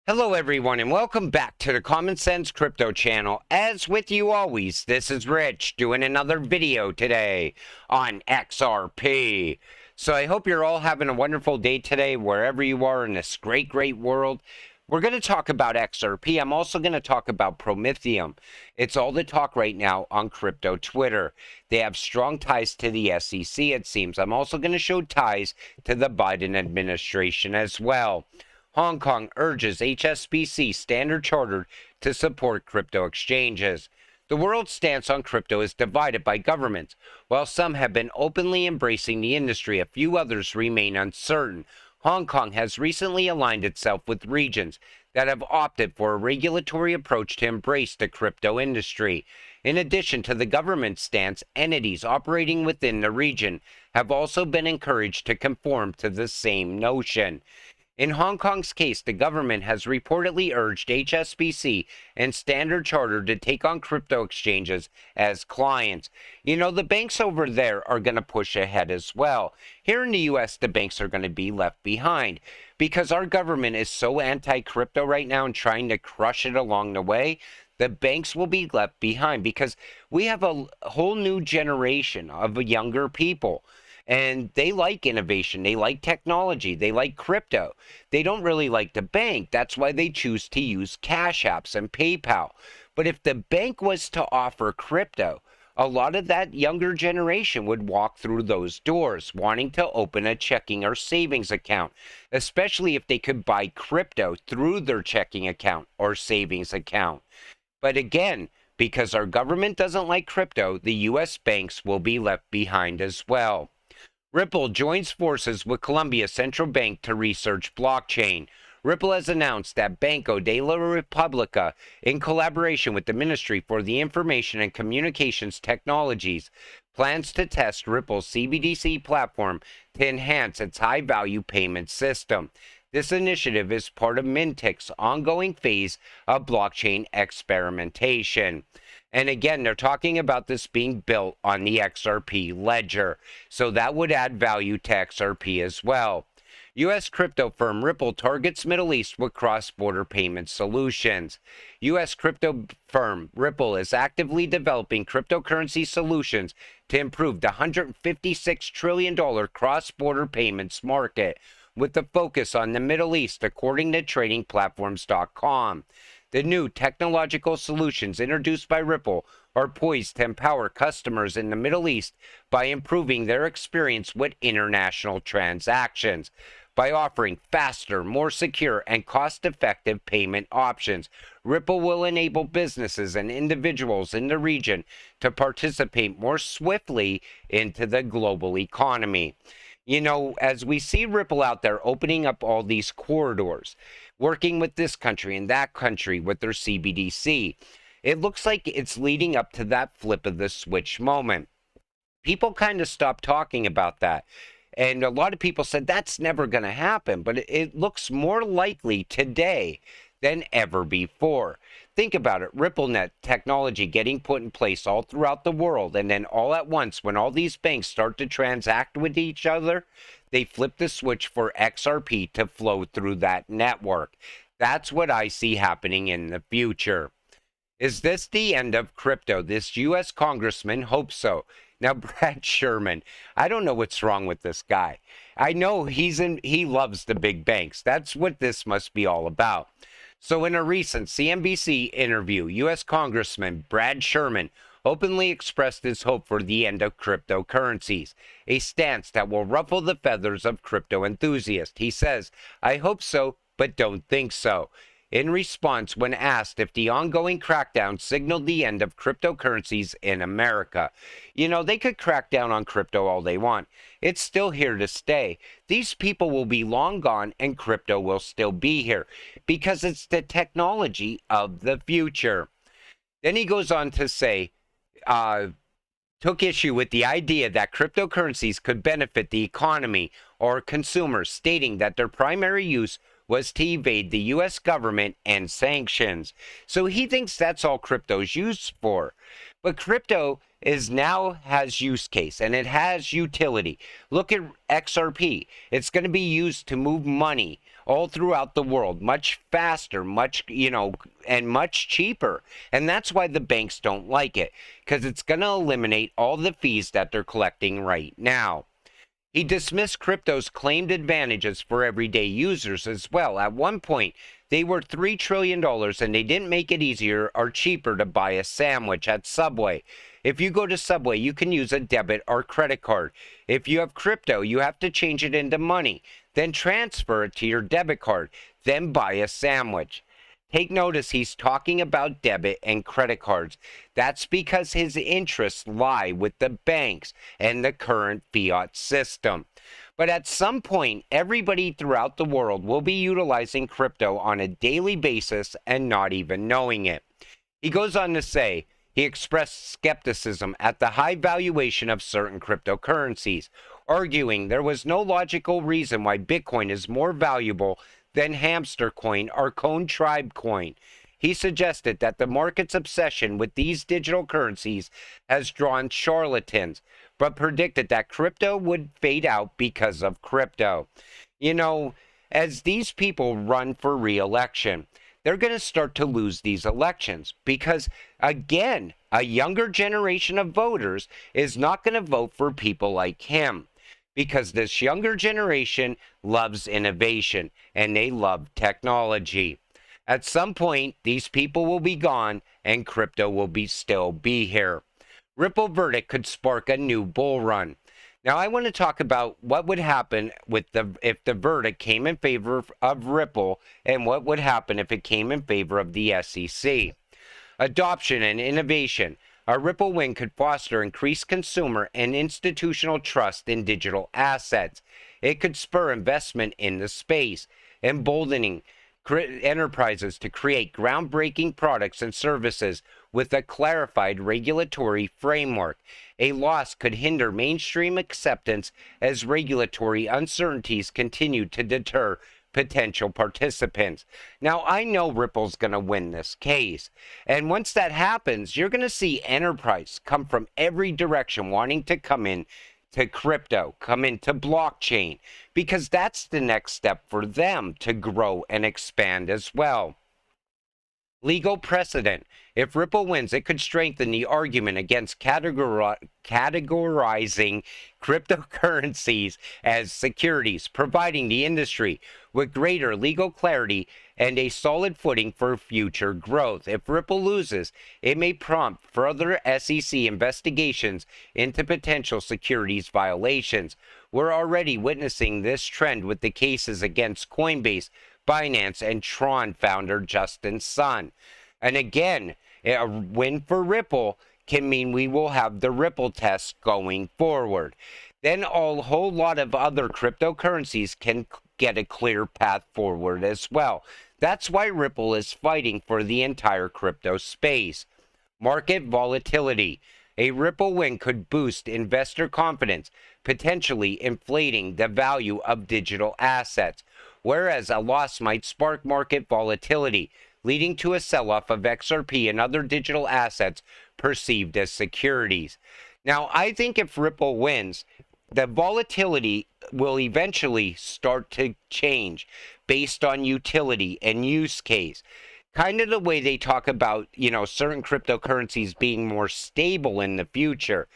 Hello everyone and welcome back to the Common Sense Crypto channel. As with you always, this is Rich doing another video today on XRP. So I hope you're all having a wonderful day today wherever you are in this great world. We're going to talk about XRP. I'm also going to talk about Prometheum. It's all the talk right now on crypto Twitter. They have strong ties to the SEC, it seems. I'm also going to show ties to the Biden administration as well. Hong Kong urges HSBC Standard Chartered to support crypto exchanges. The world's stance on crypto is divided by governments. While some have been openly embracing the industry, a few others remain uncertain. Hong Kong has recently aligned itself with regions that have opted for a regulatory approach to embrace the crypto industry. In addition to the government stance, entities operating within the region have also been encouraged to conform to the same notion. In Hong Kong's case, the government has reportedly urged HSBC and Standard Chartered to take on crypto exchanges as clients. You know, the banks over there are going to push ahead as well. Here in the US, the banks are going to be left behind because our government is so anti-crypto right now and trying to crush it along the way. The banks will be left behind because we have a whole new generation of younger people. And they like innovation. They like technology. They like crypto. They don't really like the bank. That's why they choose to use Cash Apps and PayPal. But if the bank was to offer crypto, a lot of that younger generation would walk through those doors wanting to open a checking or savings account, especially if they could buy crypto through their checking account or savings account. But again, because our government doesn't like crypto, the U.S. banks will be left behind as well. Ripple joins forces with Colombia Central Bank to research blockchain. Ripple has announced that Banco de la República, in collaboration with the Ministry for the Information and Communications Technologies, plans to test Ripple's CBDC platform to enhance its high-value payment system. This initiative is part of Mintic's ongoing phase of blockchain experimentation. And again, they're talking about this being built on the XRP ledger. So that would add value to XRP as well. U.S. crypto firm Ripple targets Middle East with cross-border payment solutions. U.S. crypto firm Ripple is actively developing cryptocurrency solutions to improve the $156 trillion cross-border payments market, with the focus on the Middle East, according to tradingplatforms.com. The new technological solutions introduced by Ripple are poised to empower customers in the Middle East by improving their experience with international transactions. By offering faster, more secure, and cost-effective payment options, Ripple will enable businesses and individuals in the region to participate more swiftly into the global economy. You know, as we see Ripple out there opening up all these corridors, working with this country and that country with their CBDC, it looks like it's leading up to that flip of the switch moment. People kind of stopped talking about that. And a lot of people said that's never going to happen, but it looks more likely today than ever before. Think about it, RippleNet technology getting put in place all throughout the world, and then all at once, when all these banks start to transact with each other, they flip the switch for XRP to flow through that network. That's what I see happening in the future. Is this the end of crypto? This U.S. congressman hopes so. Now, Brad Sherman, I don't know what's wrong with this guy. I know he loves the big banks. That's what this must be all about. So in a recent CNBC interview, U.S. Congressman Brad Sherman openly expressed his hope for the end of cryptocurrencies, a stance that will ruffle the feathers of crypto enthusiasts. He says, "I hope so, but don't think so." In response, when asked if the ongoing crackdown signaled the end of cryptocurrencies in America. You know, they could crack down on crypto all they want. It's still here to stay. These people will be long gone and crypto will still be here because it's the technology of the future. Then he goes on to say, took issue with the idea that cryptocurrencies could benefit the economy or consumers, stating that their primary use was to evade the U.S. government and sanctions. So he thinks that's all crypto's used for. But crypto has use case and it has utility. Look at XRP. It's going to be used to move money all throughout the world, much faster, much, and much cheaper. And that's why the banks don't like it, because it's going to eliminate all the fees that they're collecting right now. He dismissed crypto's claimed advantages for everyday users as well. At one point, they were $3 trillion and they didn't make it easier or cheaper to buy a sandwich at Subway. If you go to Subway, you can use a debit or credit card. If you have crypto, you have to change it into money, then transfer it to your debit card, then buy a sandwich. Take notice he's talking about debit and credit cards. That's because his interests lie with the banks and the current fiat system. But at some point, everybody throughout the world will be utilizing crypto on a daily basis and not even knowing it. He goes on to say, he expressed skepticism at the high valuation of certain cryptocurrencies, arguing there was no logical reason why Bitcoin is more valuable than Hamster Coin or Cone Tribe Coin. He suggested that the market's obsession with these digital currencies has drawn charlatans, but predicted that crypto would fade out because of crypto. As these people run for re-election, they're going to start to lose these elections because, again, a younger generation of voters is not going to vote for people like him. Because this younger generation loves innovation and they love technology. At some point, these people will be gone and crypto will still be here. Ripple verdict could spark a new bull run. Now, I want to talk about what would happen if the verdict came in favor of Ripple and what would happen if it came in favor of the SEC. Adoption and innovation. A Ripple win could foster increased consumer and institutional trust in digital assets. It could spur investment in the space, emboldening enterprises to create groundbreaking products and services with a clarified regulatory framework. A loss could hinder mainstream acceptance as regulatory uncertainties continue to deter potential participants. Now, I know Ripple's going to win this case. And once that happens, you're going to see enterprise come from every direction wanting to come in to crypto, come into blockchain, because that's the next step for them to grow and expand as well. Legal precedent. If Ripple wins, it could strengthen the argument against categorizing cryptocurrencies as securities, providing the industry with greater legal clarity and a solid footing for future growth. If Ripple loses, it may prompt further SEC investigations into potential securities violations. We're already witnessing this trend with the cases against Coinbase, Binance, and Tron founder Justin Sun. And again, a win for Ripple can mean we will have the Ripple test going forward. Then a whole lot of other cryptocurrencies can get a clear path forward as well. That's why Ripple is fighting for the entire crypto space. Market volatility. A Ripple win could boost investor confidence, potentially inflating the value of digital assets, whereas a loss might spark market volatility, leading to a sell-off of XRP and other digital assets perceived as securities. Now, I think if Ripple wins, the volatility will eventually start to change based on utility and use case. Kind of the way they talk about, certain cryptocurrencies being more stable in the future,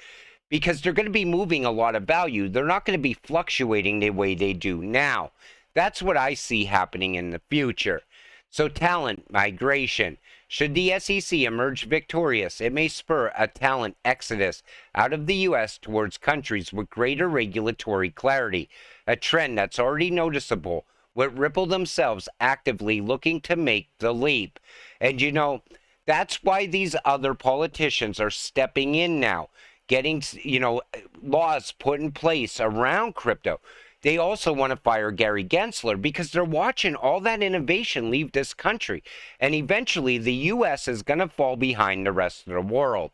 because they're going to be moving a lot of value. They're not going to be fluctuating the way they do now. That's what I see happening in the future. So talent migration. Should the SEC emerge victorious, it may spur a talent exodus out of the U.S. towards countries with greater regulatory clarity, a trend that's already noticeable, with Ripple themselves actively looking to make the leap. And that's why these other politicians are stepping in now, getting, laws put in place around crypto. They also want to fire Gary Gensler because they're watching all that innovation leave this country. And eventually the U.S. is going to fall behind the rest of the world.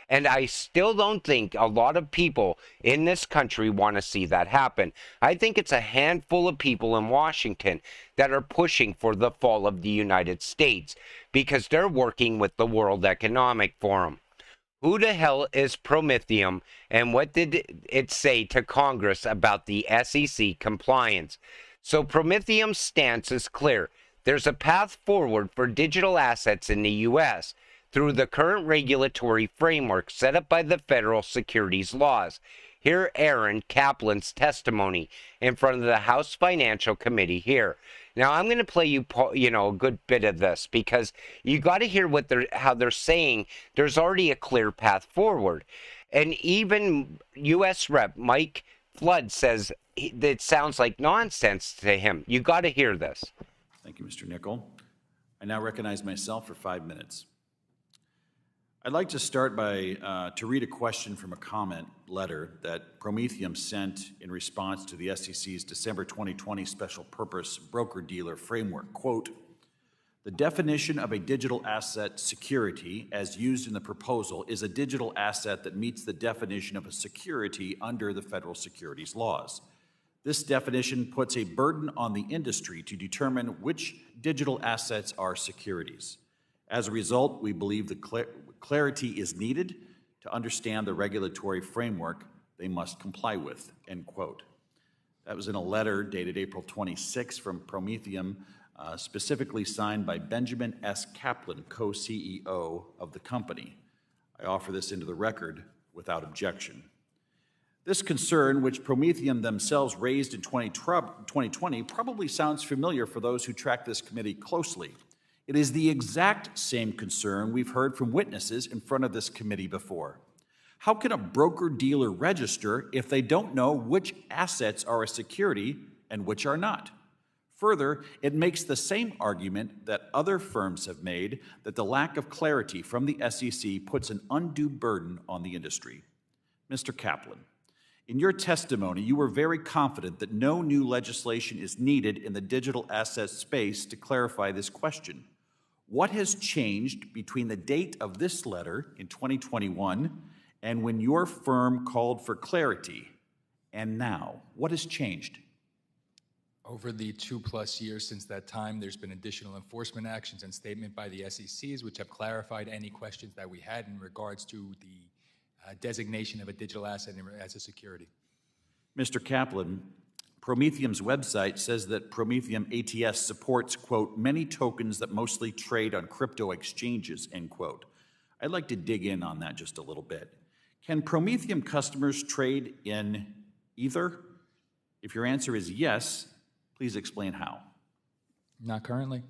And I still don't think a lot of people in this country want to see that happen. I think it's a handful of people in Washington that are pushing for the fall of the United States because they're working with the World Economic Forum. Who the hell is Prometheum, and what did it say to Congress about the SEC compliance? So Prometheum's stance is clear. There's a path forward for digital assets in the U.S. through the current regulatory framework set up by the federal securities laws. Hear Aaron Kaplan's testimony in front of the House Financial Committee here. Now I'm going to play you, a good bit of this because you got to hear how they're saying there's already a clear path forward. And even U.S. Rep Mike Flood says it sounds like nonsense to him. You got to hear this. Thank you, Mr. Nickel. I now recognize myself for 5 minutes. I'd like to start by to read a question from a comment letter that Prometheum sent in response to the SEC's December 2020 Special Purpose Broker-Dealer Framework. Quote, "The definition of a digital asset security as used in the proposal is a digital asset that meets the definition of a security under the federal securities laws. This definition puts a burden on the industry to determine which digital assets are securities. As a result, we believe the clarity is needed to understand the regulatory framework they must comply with," end quote. That was in a letter dated April 26 from Prometheum, specifically signed by Benjamin S. Kaplan, co-CEO of the company. I offer this into the record without objection. This concern, which Prometheum themselves raised in 2020, probably sounds familiar for those who track this committee closely. It is the exact same concern we've heard from witnesses in front of this committee before. How can a broker-dealer register if they don't know which assets are a security and which are not? Further, it makes the same argument that other firms have made, that the lack of clarity from the SEC puts an undue burden on the industry. Mr. Kaplan, in your testimony, you were very confident that no new legislation is needed in the digital asset space to clarify this question. What has changed between the date of this letter in 2021 and when your firm called for clarity, and now? What has changed? Over the 2+ years since that time, there's been additional enforcement actions and statement by the SECs which have clarified any questions that we had in regards to the designation of a digital asset as a security. Mr. Kaplan, Prometheum's website says that Prometheum ATS supports, quote, many tokens that mostly trade on crypto exchanges, end quote. I'd like to dig in on that just a little bit. Can Prometheum customers trade in Ether? If your answer is yes, please explain how. Not currently.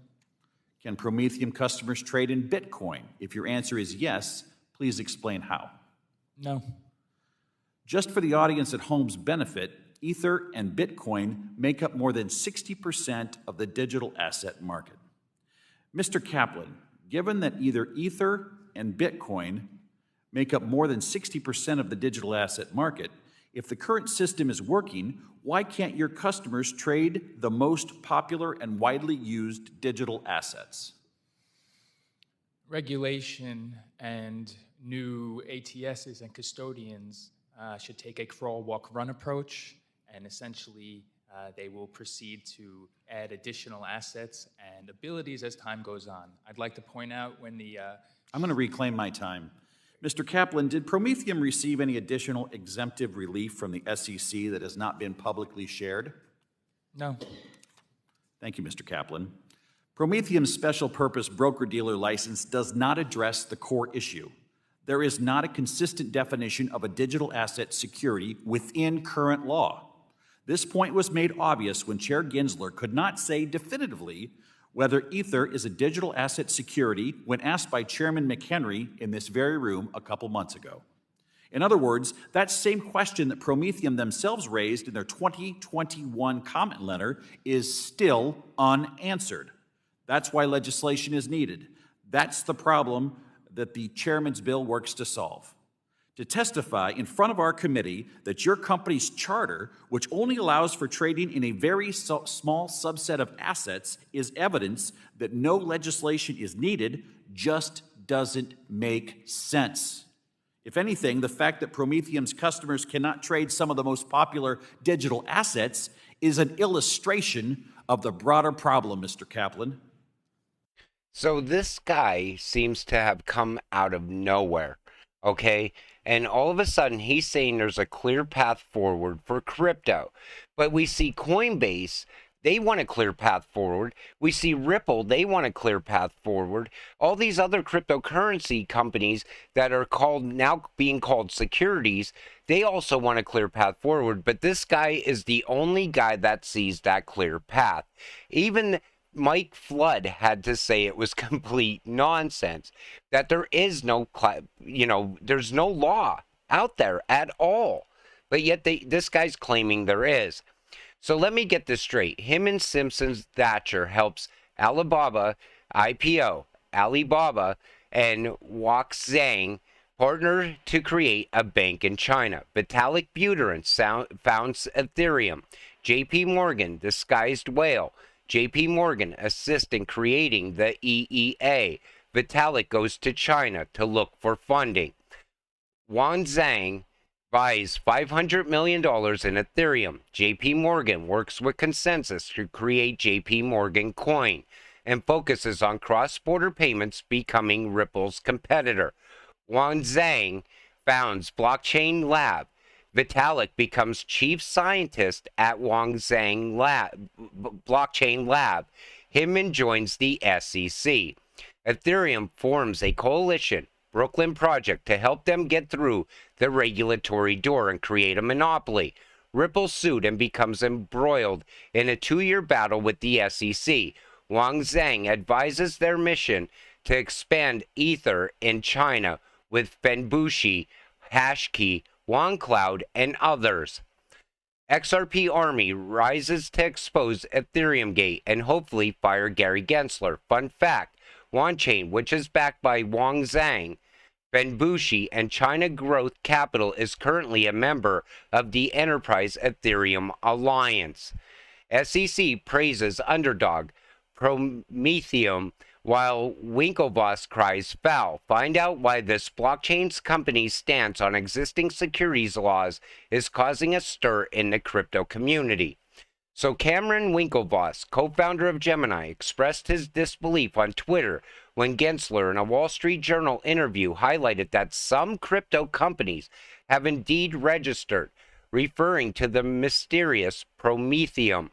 Can Prometheum customers trade in Bitcoin? If your answer is yes, please explain how. No. Just for the audience at home's benefit, Ether and Bitcoin make up more than 60% of the digital asset market. Mr. Kaplan, given that either Ether and Bitcoin make up more than 60% of the digital asset market, if the current system is working, why can't your customers trade the most popular and widely used digital assets? Regulation and new ATSs and custodians should take a crawl, walk, run approach, and essentially they will proceed to add additional assets and abilities as time goes on. I'd like to point out when the... I'm going to reclaim my time. Mr. Kaplan, did Prometheum receive any additional exemptive relief from the SEC that has not been publicly shared? No. Thank you, Mr. Kaplan. Prometheum's special purpose broker-dealer license does not address the core issue. There is not a consistent definition of a digital asset security within current law. This point was made obvious when Chair Gensler could not say definitively whether Ether is a digital asset security when asked by Chairman McHenry in this very room a couple months ago. In other words, that same question that Prometheum themselves raised in their 2021 comment letter is still unanswered. That's why legislation is needed. That's the problem that the chairman's bill works to solve. To testify in front of our committee that your company's charter, which only allows for trading in a very small subset of assets, is evidence that no legislation is needed, just doesn't make sense. If anything, the fact that Prometheum's customers cannot trade some of the most popular digital assets is an illustration of the broader problem, Mr. Kaplan. So this guy seems to have come out of nowhere, okay? And all of a sudden, he's saying there's a clear path forward for crypto. But we see Coinbase They want a clear path forward. We see Ripple, they want a clear path forward. All these other cryptocurrency companies that are now being called securities, they also want a clear path forward. But this guy is the only guy that sees that clear path. Even Mike Flood had to say it was complete nonsense, that there is no, there's no law out there at all. But yet this guy's claiming there is. So let me get this straight. Him and Simpson's Thatcher helps Alibaba IPO, Alibaba and Wang Zhang partner to create a bank in China. Vitalik Buterin founds Ethereum. JP Morgan, disguised whale. JP Morgan assists in creating the EEA. Vitalik goes to China to look for funding. Wang Zhang buys $500 million in Ethereum. JP Morgan works with Consensus to create JP Morgan Coin and focuses on cross-border payments, becoming Ripple's competitor. Wang Zhang founds Blockchain Lab. Vitalik becomes chief scientist at Wang Zhang Blockchain Lab. Hinman joins the SEC. Ethereum forms a coalition, Brooklyn Project, to help them get through the regulatory door and create a monopoly. Ripple sued and becomes embroiled in a 2-year battle with the SEC. Wang Zhang advises their mission to expand Ether in China with Fenbushi, Hashkey, OneCloud, and others. XRP Army rises to expose Ethereum Gate and hopefully fire Gary Gensler. Fun fact, OneChain, which is backed by Wang Zhang, Fenbushi, and China Growth Capital, is currently a member of the Enterprise Ethereum Alliance. SEC praises underdog Prometheum, while Winklevoss cries foul. Find out why this blockchain company's stance on existing securities laws is causing a stir in the crypto community. So Cameron Winklevoss, co-founder of Gemini, expressed his disbelief on Twitter when Gensler, in a Wall Street Journal interview, highlighted that some crypto companies have indeed registered, referring to the mysterious Prometheum.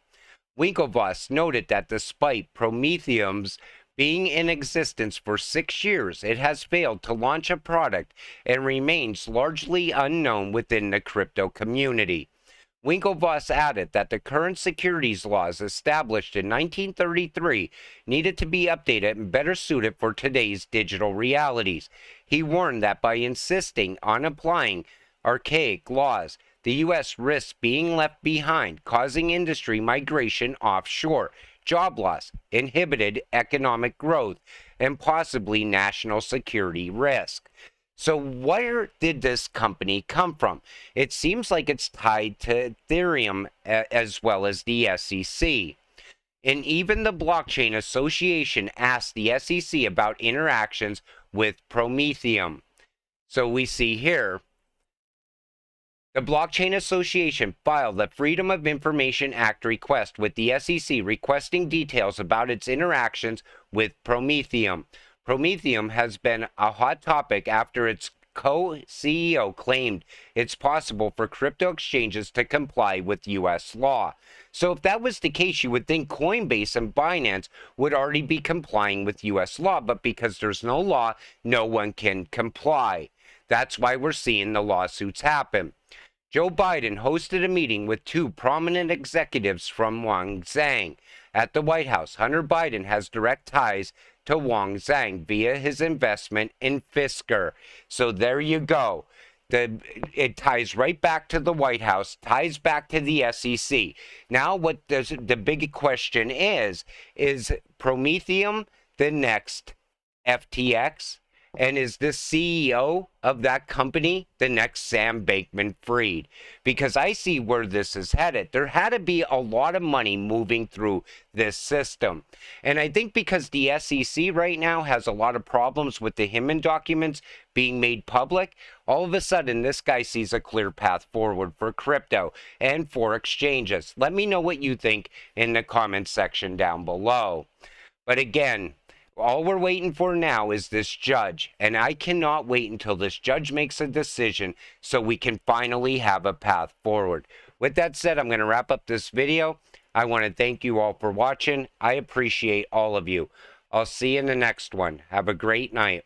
Winklevoss noted that despite Prometheum's being in existence for 6 years, it has failed to launch a product and remains largely unknown within the crypto community. Winklevoss added that the current securities laws established in 1933 needed to be updated and better suited for today's digital realities. He warned that by insisting on applying archaic laws, the U.S. risks being left behind, causing industry migration offshore, job loss, inhibited economic growth, and possibly national security risk. So where did this company come from? It seems like it's tied to Ethereum as well as the SEC. And even the Blockchain Association asked the SEC about interactions with Prometheum. So we see here, the Blockchain Association filed the Freedom of Information Act request with the SEC requesting details about its interactions with Prometheum. Prometheum has been a hot topic after its co-CEO claimed it's possible for crypto exchanges to comply with U.S. law. So if that was the case, you would think Coinbase and Binance would already be complying with U.S. law, but because there's no law, no one can comply. That's why we're seeing the lawsuits happen. Joe Biden hosted a meeting with 2 prominent executives from Wang Zhang. At the White House, Hunter Biden has direct ties to Wang Zhang via his investment in Fisker. So there you go. It ties right back to the White House, ties back to the SEC. Now what the big question is Prometheum the next FTX? And is the CEO of that company the next Sam Bankman-Fried? Because I see where this is headed. There had to be a lot of money moving through this system. And I think because the SEC right now has a lot of problems with the Hinman documents being made public, all of a sudden this guy sees a clear path forward for crypto and for exchanges. Let me know what you think in the comments section down below. But again, all we're waiting for now is this judge, and I cannot wait until this judge makes a decision so we can finally have a path forward. With that said, I'm going to wrap up this video. I want to thank you all for watching. I appreciate all of you. I'll see you in the next one. Have a great night.